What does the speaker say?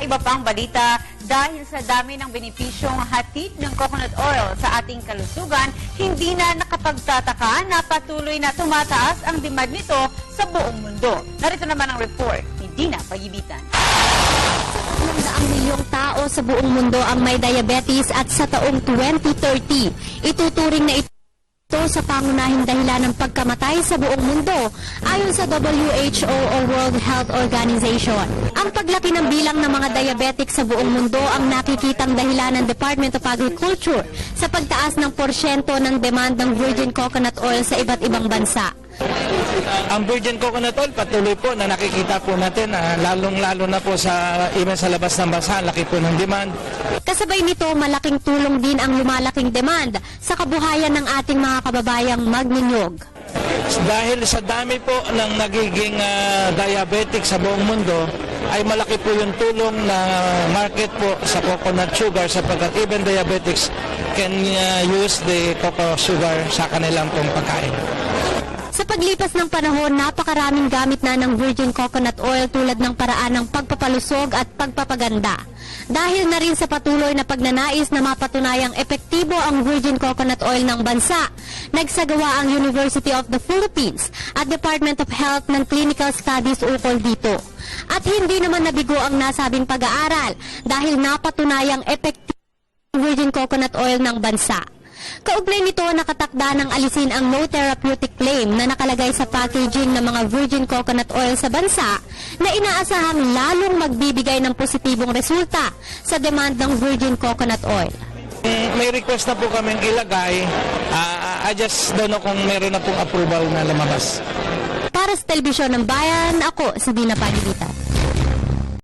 iba pang balita, dahil sa dami ng benepisyong hatid ng coconut oil sa ating kalusugan, hindi na nakapagtataka na patuloy na tumataas ang demand nito sa buong mundo. Narito naman ang report ni Dina Pagibitan. 100 milyong tao sa buong mundo ang may diabetes at sa taong 2030, ituturing na ito sa pangunahing dahilan ng pagkamatay sa buong mundo ayon sa WHO o World Health Organization. Ang paglaki ng bilang ng mga diabetic sa buong mundo ang nakikitang dahilan ng Department of Agriculture sa pagtaas ng porsyento ng demand ng virgin coconut oil sa iba't ibang bansa. Ang virgin coconut oil patuloy po na nakikita po natin, lalong-lalo na po even sa labas ng bansa, laki po ng demand. Kasabay nito, malaking tulong din ang lumalaking demand sa kabuhayan ng ating mga kababayang magninyog. Dahil sa dami po ng nagiging diabetic sa buong mundo, ay malaki po yung tulong na market po sa coconut sugar sapagkat even diabetics can use the coconut sugar sa kanilang pong pagkain. Sa paglipas ng panahon, napakaraming gamit na ng virgin coconut oil tulad ng paraan ng pagpapalusog at pagpapaganda. Dahil na rin sa patuloy na pagnanais na mapatunayang epektibo ang virgin coconut oil ng bansa, nagsagawa ang University of the Philippines at Department of Health ng clinical studies ukol dito. At hindi naman nabigo ang nasabing pag-aaral dahil napatunayang epektibo ang virgin coconut oil ng bansa. Kaugnay nito, nakatakda ng alisin ang no therapeutic claim na nakalagay sa packaging ng mga virgin coconut oil sa bansa na inaasahang lalong magbibigay ng positibong resulta sa demand ng virgin coconut oil. May request na po kaming ilagay. I just don't know kung meron na pong approval na lumabas. Para sa Telebisyon ng Bayan, ako si Dina Pagibitan.